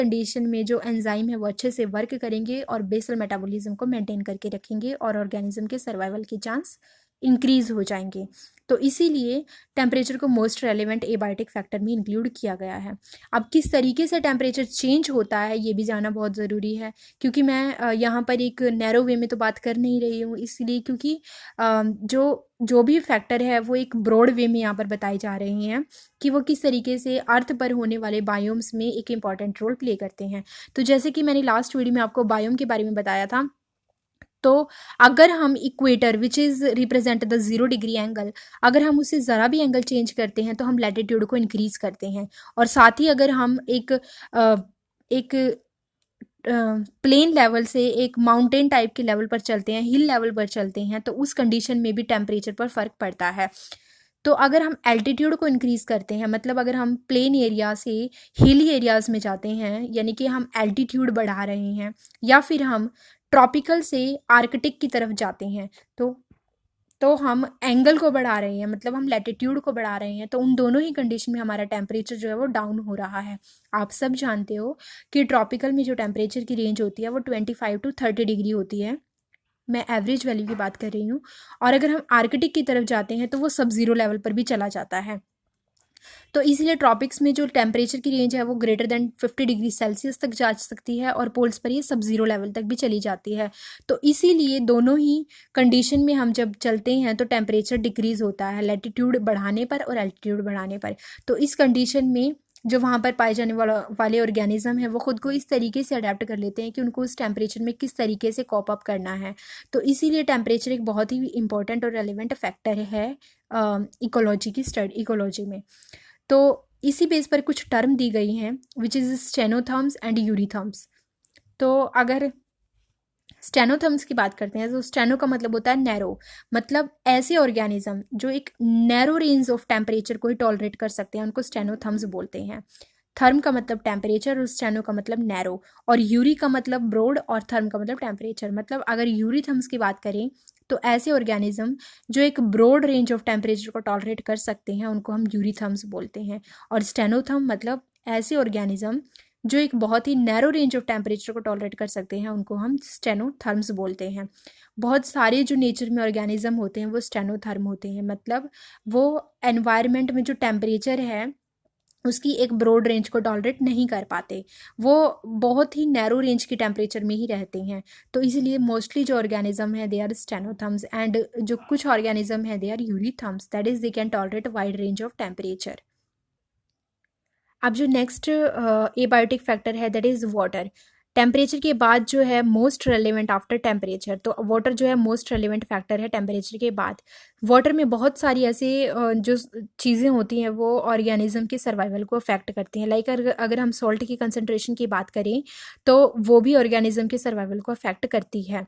Condition में जो enzyme है वो अच्छे से वर्क करेंगे और बेसल मेटाबॉलिज्म को मेंटेन करके रखेंगे और ऑर्गेनिज्म के सर्वाइवल के चांस इंक्रीज हो जाएंगे। तो इसीलिए टेम्परेचर को मोस्ट रेलेवेंट एबायोटिक फैक्टर में इंक्लूड किया गया है। अब किस तरीके से टेम्परेचर चेंज होता है ये भी जानना बहुत ज़रूरी है, क्योंकि मैं यहाँ पर एक नैरो वे में तो बात कर नहीं रही हूँ, इसलिए क्योंकि जो भी फैक्टर है वो एक ब्रॉड वे में यहाँ पर बताए जा रहे हैं कि वो किस तरीके से अर्थ पर होने वाले बायोम्स में एक इम्पॉर्टेंट रोल प्ले करते हैं। तो जैसे कि मैंने लास्ट वीडियो में आपको बायोम के बारे में बताया था, तो अगर हम equator which is represent the 0 degree angle, अगर हम उसे ज़रा भी एंगल चेंज करते हैं तो हम लैटिट्यूड को इंक्रीज़ करते हैं। और साथ ही अगर हम एक प्लेन लेवल से एक माउंटेन टाइप के लेवल पर चलते हैं, हिल लेवल पर चलते हैं, तो उस कंडीशन में भी टेम्परेचर पर फ़र्क पड़ता है। तो अगर हम एल्टीट्यूड को इंक्रीज़ करते हैं, मतलब अगर हम प्लेन एरिया से हिली एरियाज़ में जाते हैं, यानी कि हम एल्टीट्यूड बढ़ा रहे हैं, या फिर हम ट्रॉपिकल से आर्कटिक की तरफ जाते हैं, तो हम एंगल को बढ़ा रहे हैं, मतलब हम लैटिट्यूड को बढ़ा रहे हैं, तो उन दोनों ही कंडीशन में हमारा टेम्परेचर जो है वो डाउन हो रहा है। आप सब जानते हो कि ट्रॉपिकल में जो टेम्परेचर की रेंज होती है वो 25 to 30 डिग्री होती है, मैं एवरेज वैल्यू की बात कर रही हूँ। और अगर हम आर्कटिक की तरफ जाते हैं तो वो सब ज़ीरो लेवल पर भी चला जाता है। तो इसीलिए ट्रॉपिक्स में जो टेम्परेचर की रेंज है वो ग्रेटर देन 50 डिग्री सेल्सियस तक जा सकती है, और पोल्स पर ये सब ज़ीरो लेवल तक भी चली जाती है। तो इसीलिए दोनों ही कंडीशन में हम जब चलते हैं तो टेम्परेचर डिक्रीज़ होता है, लैटिट्यूड बढ़ाने पर और एल्टीट्यूड बढ़ाने पर। तो इस कंडीशन में जो वहाँ पर पाए जाने वाले ऑर्गेनिज्म है वो खुद को इस तरीके से अडेप्ट कर लेते हैं कि उनको उस टेम्परेचर में किस तरीके से कॉप अप करना है। तो इसीलिए टेम्परेचर एक बहुत ही इंपॉर्टेंट और रेलिवेंट फैक्टर है इकोलॉजी में। तो इसी बेस पर कुछ टर्म दी गई हैं विच इज़ स्टेनोथर्म्स एंड यूरीथर्म्स। तो अगर स्टेनोथर्म्स की बात करते हैं तो स्टेनो का मतलब होता है नैरो, मतलब ऐसे ऑर्गेनिज्म जो एक नैरो रेंज ऑफ टेम्परेचर को ही टॉलरेट कर सकते हैं उनको स्टेनोथर्म्स बोलते हैं। थर्म का मतलब टेम्परेचर और स्टेनो का मतलब नैरो, और यूरी का मतलब ब्रॉड और थर्म का मतलब टेम्परेचर। मतलब अगर यूरीथर्म्स की बात करें तो ऐसे ऑर्गेनिज्म जो एक ब्रॉड रेंज ऑफ टेम्परेचर को टॉलरेट कर सकते हैं उनको हम यूरीथर्म्स बोलते हैं। और स्टेनोथर्म मतलब ऐसे ऑर्गेनिज्म जो एक बहुत ही नैरो रेंज ऑफ टेम्परेचर को टॉलरेट कर सकते हैं उनको हम स्टेनोथर्म्स बोलते हैं। बहुत सारे जो नेचर में ऑर्गेनिज्म होते हैं वो स्टेनोथर्म होते हैं, मतलब वो एनवायरनमेंट में जो टेम्परेचर है उसकी एक ब्रॉड रेंज को टॉलरेट नहीं कर पाते, वो बहुत ही नैरो रेंज की टेम्परेचर में ही रहते हैं। तो इसीलिए मोस्टली जो ऑर्गेनिज्म है दे आर स्टेनोथर्म्स, एंड जो कुछ ऑर्गेनिज्म है they are eurytherms, that is they can tolerate wide range of temperature. अब जो नेक्स्ट एबायोटिक फैक्टर है दैट इज़ वाटर। टेम्परेचर के बाद जो है मोस्ट रेलेवेंट आफ्टर टेम्परेचर, तो वाटर जो है मोस्ट रेलेवेंट फैक्टर है टेम्परेचर के बाद। वाटर में बहुत सारी ऐसे जो चीज़ें होती हैं वो ऑर्गेनिज्म के सर्वाइवल को अफेक्ट करती हैं। लाइक अगर हम सॉल्ट की कंसनट्रेशन की बात करें तो वो भी ऑर्गेनिज्म के सर्वाइवल को अफेक्ट करती है।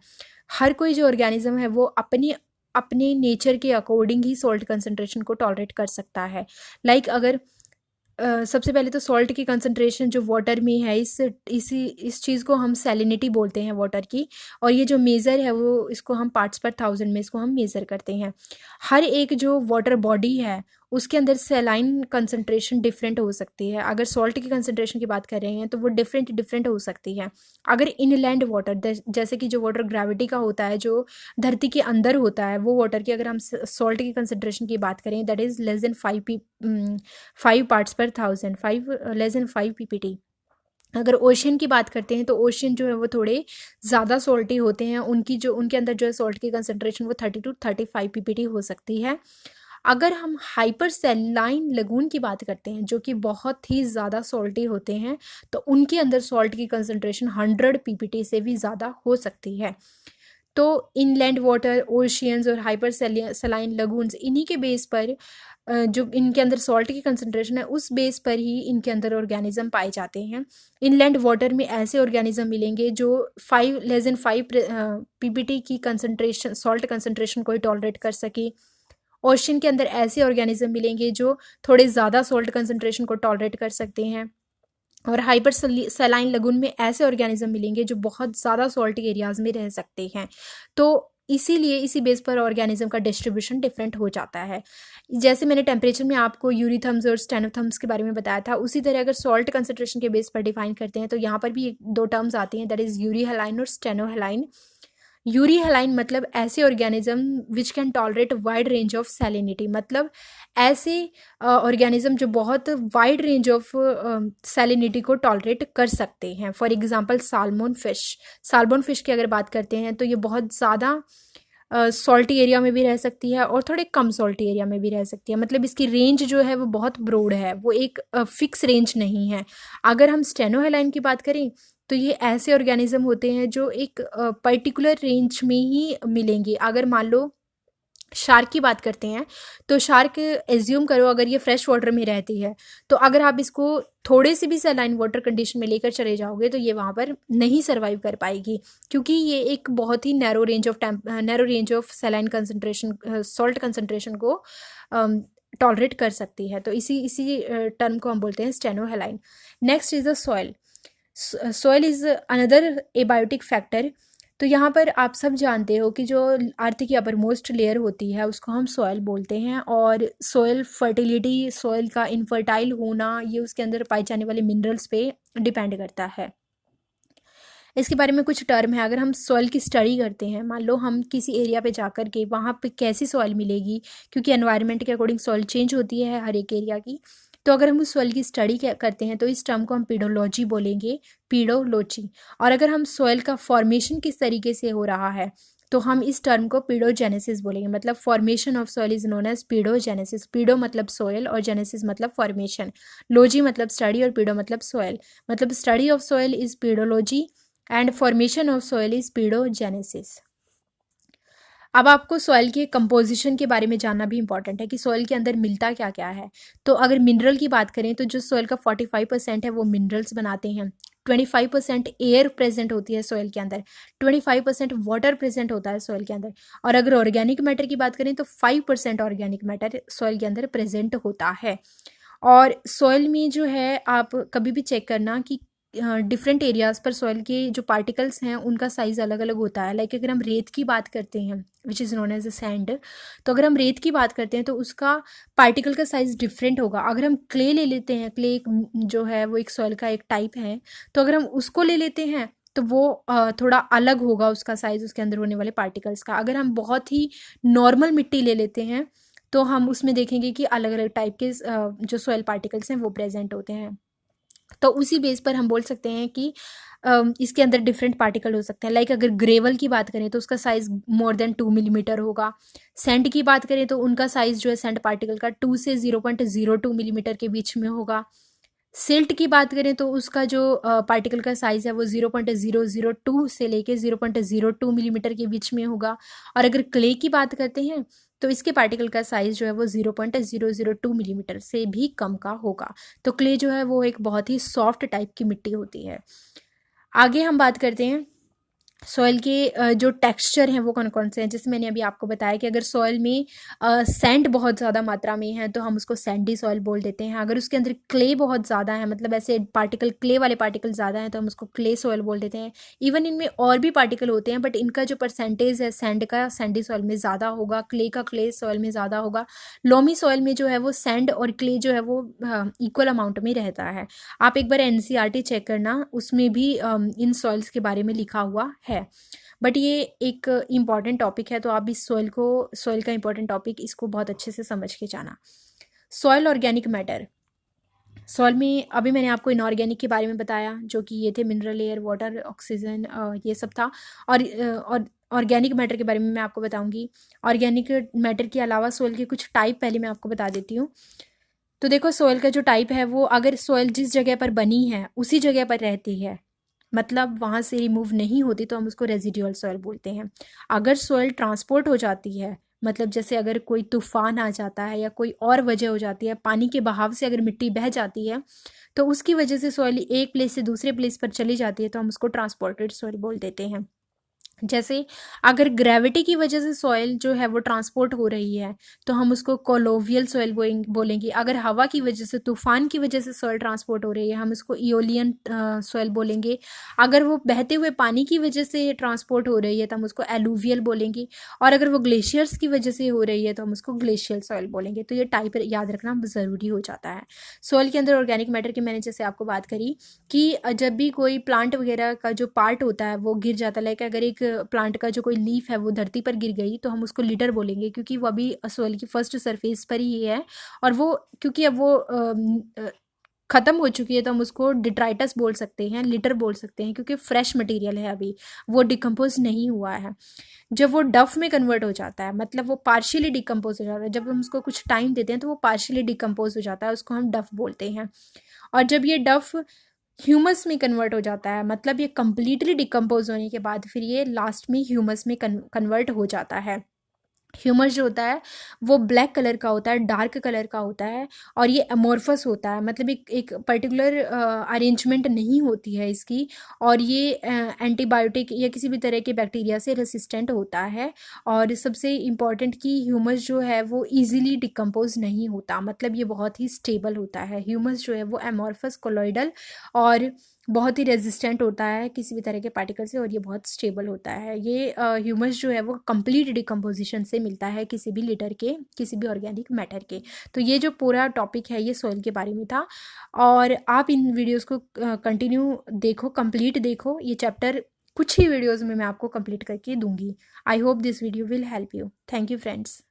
हर कोई जो ऑर्गेनिज्म है वो अपने नेचर के अकॉर्डिंग ही सॉल्ट कंसनट्रेशन को टॉलरेट कर सकता है। लाइक अगर सबसे पहले तो सॉल्ट की कंसंट्रेशन जो वाटर में है इस चीज़ को हम सैलिनिटी बोलते हैं वाटर की, और ये जो मेज़र है वो इसको हम पार्ट्स पर थाउजेंड में इसको हम मेज़र करते हैं। हर एक जो वाटर बॉडी है उसके अंदर सैलाइन कंसंट्रेशन डिफरेंट हो सकती है। अगर सॉल्ट की कंसंट्रेशन की बात कर रहे हैं तो वो डिफरेंट हो सकती है। अगर इनलैंड वाटर जैसे कि जो वाटर ग्रेविटी का होता है, जो धरती के अंदर होता है, वो वाटर की अगर हम सॉल्ट की कंसंट्रेशन की बात करें that is less than 5 parts पर थाउजेंड, 5 ppt। अगर ओशन की बात करते हैं तो ओशन जो है वो थोड़े ज़्यादा सॉल्टी होते हैं, उनके अंदर जो है सॉल्ट की कंसंट्रेशन वो 30 to 35 ppt हो सकती है। अगर हम हाइपर सेलाइन लगून की बात करते हैं जो कि बहुत ही ज़्यादा सॉल्टी होते हैं, तो उनके अंदर सॉल्ट की कंसंट्रेशन 100 ppt से भी ज़्यादा हो सकती है। तो इनलैंड वाटर, ओशियंस और हाइपर सेलाइन लगून्स, इन्हीं के बेस पर जो इनके अंदर सॉल्ट की कंसंट्रेशन है उस बेस पर ही इनके अंदर ऑर्गेनिज्म पाए जाते हैं। इनलैंड वाटर में ऐसे ऑर्गेनिज्म मिलेंगे जो 5 ppt की कंसंट्रेशन, सॉल्ट कंसंट्रेशन को ही टॉलरेट कर सके। ओशन के अंदर ऐसे ऑर्गेनिज्म मिलेंगे जो थोड़े ज़्यादा सॉल्ट कंसंट्रेशन को टॉलरेट कर सकते हैं, और हाइपर सलाइन लगून में ऐसे ऑर्गेनिज्म मिलेंगे जो बहुत ज़्यादा सॉल्टी एरियाज़ में रह सकते हैं। तो इसीलिए इसी बेस पर ऑर्गेनिज्म का डिस्ट्रीब्यूशन डिफरेंट हो जाता है। जैसे मैंने टेम्परेचर में आपको यूरीथम्स और स्टेनोथम्स के बारे में बताया था, उसी तरह अगर सॉल्ट कंसंट्रेशन के बेस पर डिफाइन करते हैं तो यहाँ पर भी दो टर्म्स आती हैं, दैट इज़ यूरी हेलाइन और स्टेनोहेलाइन। यूरी हेलाइन मतलब ऐसे organism which can tolerate wide range of salinity, मतलब ऐसे ऑर्गेनिज्म जो बहुत वाइड रेंज ऑफ सैलिनिटी को टॉलरेट कर सकते हैं। For example salmon fish, salmon fish की अगर बात करते हैं तो ये बहुत ज़्यादा सॉल्टी एरिया में भी रह सकती है और थोड़े कम सॉल्टी एरिया में भी रह सकती है, मतलब इसकी रेंज जो है वो बहुत ब्रॉड है, वो एक फिक्स रेंज नहीं है। अगर हम स्टेनोहेलाइन की बात करें तो ये ऐसे ऑर्गेनिज्म होते हैं जो एक पर्टिकुलर रेंज में ही मिलेंगे। अगर मान लो शार्क की बात करते हैं तो शार्क एज्यूम करो अगर ये फ्रेश वाटर में रहती है, तो अगर आप इसको थोड़े से भी सैलाइन वाटर कंडीशन में लेकर चले जाओगे तो ये वहाँ पर नहीं सर्वाइव कर पाएगी, क्योंकि ये एक बहुत ही narrow range of saline concentration, salt concentration को टॉलरेट कर सकती है। तो इसी टर्म को हम बोलते हैं stenohaline. Next is the soil. Soil is another abiotic factor. तो यहाँ पर आप सब जानते हो कि जो अर्थ की अपर मोस्ट लेयर होती है उसको हम सॉइल बोलते हैं, और सॉइल फर्टिलिटी, सॉइल का इनफर्टाइल होना, ये उसके अंदर पाए जाने वाले मिनरल्स पे डिपेंड करता है। इसके बारे में कुछ टर्म है। अगर हम सॉइल की स्टडी करते हैं, मान लो हम किसी एरिया पे जाकर के वहाँ पे कैसी सॉइल मिलेगी, क्योंकि एनवायरनमेंट के अकॉर्डिंग सॉइल चेंज होती है हर एक एरिया की, तो अगर हम उस सॉइल की स्टडी करते हैं तो इस टर्म को हम पीडोलॉजी बोलेंगे, पीडोलॉजी। और अगर हम सॉइल का फॉर्मेशन किस तरीके से हो रहा है तो हम इस टर्म को पीडोजेनेसिस बोलेंगे, मतलब formation of soil is known as pedogenesis. Pedo मतलब सॉइल और जेनेसिस मतलब फॉर्मेशन, लॉजी मतलब स्टडी और पीडो मतलब सॉइल, मतलब study of soil is pedology and formation of soil is paedogenesis. अब आपको सॉइल के कंपोजिशन के बारे में जानना भी इंपॉर्टेंट है कि सॉइल के अंदर मिलता क्या क्या है। तो अगर मिनरल की बात करें तो जो सॉइल का 45% है वो मिनरल्स बनाते हैं, 25% एयर प्रेजेंट होती है सॉइल के अंदर, 25% वाटर प्रेजेंट होता है सॉइल के अंदर, और अगर ऑर्गेनिक मैटर की बात करें तो 5% ऑर्गेनिक मैटर सॉइल के अंदर प्रेजेंट होता है। और सॉइल में जो है आप कभी भी चेक करना कि डिफरेंट एरियाज़ पर सॉइल के जो पार्टिकल्स हैं उनका साइज़ अलग अलग होता है। लाइक अगर हम रेत की बात करते हैं which is known as a sand, तो अगर हम रेत की बात करते हैं तो उसका पार्टिकल का साइज़ डिफरेंट होगा। अगर हम क्ले ले लेते हैं, क्ले एक जो है वो एक सॉइल का एक टाइप है, तो अगर हम उसको ले लेते हैं तो वो थोड़ा अलग होगा उसका साइज़, उसके अंदर होने वाले पार्टिकल्स का। अगर हम बहुत ही नॉर्मल मिट्टी ले लेते हैं तो हम उसमें देखेंगे कि अलग अलग टाइप के जो सॉइल पार्टिकल्स हैं वो प्रेजेंट होते हैं। तो उसी बेस पर हम बोल सकते हैं कि इसके अंदर डिफरेंट पार्टिकल हो सकते हैं। लाइक अगर ग्रेवल की बात करें तो उसका साइज़ मोर देन 2 मिलीमीटर होगा। सैंड की बात करें तो उनका साइज़ जो है सैंड पार्टिकल का 2 से 0.02 मिलीमीटर के बीच में होगा। सिल्ट की बात करें तो उसका जो पार्टिकल का साइज़ है वो 0.002 से लेके 0.02 मिलीमीटर के बीच में होगा। और अगर क्ले की बात करते हैं तो इसके पार्टिकल का साइज़ जो है वो 0.002 मिलीमीटर से भी कम का होगा। तो क्ले जो है वो एक बहुत ही सॉफ्ट टाइप की मिट्टी होती है। आगे हम बात करते हैं सॉइल के जो टेक्सचर हैं वो कौन कौन से हैं। जैसे मैंने अभी आपको बताया कि अगर सॉइल में सैंड बहुत ज़्यादा मात्रा में है तो हम उसको सैंडी सॉइल बोल देते हैं। अगर उसके अंदर क्ले बहुत ज़्यादा है, मतलब ऐसे पार्टिकल, क्ले वाले पार्टिकल ज़्यादा हैं, तो हम उसको क्ले सॉइल बोल देते हैं। इवन इनमें और भी पार्टिकल होते हैं बट इनका जो परसेंटेज है सैंड का सैंडी सॉइल में ज़्यादा होगा, क्ले का क्ले सॉइल में ज़्यादा होगा। लोमी सॉइल में जो है वो सैंड और क्ले जो है वो इक्वल अमाउंट में रहता है। आप एक बार एनसीईआरटी चेक करना, उसमें भी इन सॉइल्स के बारे में लिखा हुआ है। बट ये एक इम्पॉर्टेंट टॉपिक है, तो आप इस सॉइल का इम्पॉर्टेंट टॉपिक इसको बहुत अच्छे से समझ के जाना। Soil organic matter. सॉइल में अभी मैंने आपको इनऑर्गेनिक के बारे में बताया, जो कि ये थे मिनरल, एयर, वाटर, ऑक्सीजन, ये सब था। और ऑर्गेनिक मैटर के बारे में मैं आपको बताऊंगी। ऑर्गेनिक मैटर के अलावा सॉइल के कुछ टाइप पहले मैं आपको बता देती हूँ। तो देखो सॉइल का जो टाइप है वो, अगर सॉइल जिस जगह पर बनी है उसी जगह पर रहती है, मतलब वहाँ से रिमूव नहीं होती, तो हम उसको रेजिडुअल सॉइल बोलते हैं। अगर सॉइल ट्रांसपोर्ट हो जाती है, मतलब जैसे अगर कोई तूफान आ जाता है या कोई और वजह हो जाती है, पानी के बहाव से अगर मिट्टी बह जाती है तो उसकी वजह से सॉइल एक प्लेस से दूसरे प्लेस पर चली जाती है, तो हम उसको ट्रांसपोर्टेड सॉइल बोल देते हैं। जैसे अगर ग्रेविटी की वजह से सॉइल जो है वो ट्रांसपोर्ट हो रही है तो हम उसको कोलोवियल सॉइल बोलेंगे। अगर हवा की वजह से, तूफान की वजह से सॉइल ट्रांसपोर्ट हो रही है, हम इसको इओलियन सॉइल बोलेंगे। अगर वो बहते हुए पानी की वजह से ट्रांसपोर्ट हो रही है तो हम उसको एलुवियल बोलेंगे। और अगर वो ग्लेशियर्स की वजह से हो रही है तो हम उसको ग्लेशियल सॉइल बोलेंगे। तो ये टाइप याद रखना ज़रूरी हो जाता है। सॉइल के अंदर ऑर्गेनिक मैटर की मैंने जैसे आपको बात करी कि जब भी कोई प्लांट वगैरह का जो पार्ट होता है वो गिर जाता है, लाइक अगर एक प्लांट का जो कोई लीफ है वो धरती पर गिर गई तो हम उसको लिटर बोलेंगे, क्योंकि वो अभी सॉइल की फर्स्ट सरफेस पर ही है। और वो क्योंकि अब वो ख़त्म हो चुकी है तो हम उसको डिट्राइटस बोल सकते हैं, लिटर बोल सकते हैं, क्योंकि फ्रेश मटेरियल है, अभी वो डिकम्पोज नहीं हुआ है। जब वो डफ में कन्वर्ट हो जाता है, मतलब वो पार्शियली डिकम्पोज हो जाता है, जब हम उसको कुछ टाइम देते हैं तो वो पार्शियली डिकम्पोज हो जाता है, उसको हम डफ बोलते हैं। और जब ये डफ ह्यूमस में कन्वर्ट हो जाता है, मतलब ये कंप्लीटली डिकम्पोज होने के बाद फिर ये लास्ट में ह्यूमस में कन्वर्ट हो जाता है। ह्यूमस जो होता है वो ब्लैक कलर का होता है, डार्क कलर का होता है, और ये अमोर्फस होता है, मतलब एक पर्टिकुलर अरेंजमेंट नहीं होती है इसकी। और ये एंटीबायोटिक या किसी भी तरह के बैक्टीरिया से रेसिस्टेंट होता है। और सबसे इम्पॉर्टेंट कि ह्यूमस जो है वो इजीली डिकम्पोज नहीं होता, मतलब ये बहुत ही स्टेबल होता है। ह्यूमस जो है वो अमोर्फस कोलॉइडल और बहुत ही रेजिस्टेंट होता है किसी भी तरह के पार्टिकल से, और ये बहुत स्टेबल होता है। ये ह्यूमस जो है वो कंप्लीट डिकम्पोजिशन से मिलता है किसी भी लिटर के, किसी भी ऑर्गेनिक मैटर के। तो ये जो पूरा टॉपिक है ये सॉइल के बारे में था। और आप इन वीडियोस को कंटिन्यू देखो, कंप्लीट देखो। ये चैप्टर कुछ ही वीडियोस में मैं आपको कंप्लीट करके दूंगी। I hope this video will help you. Thank you friends.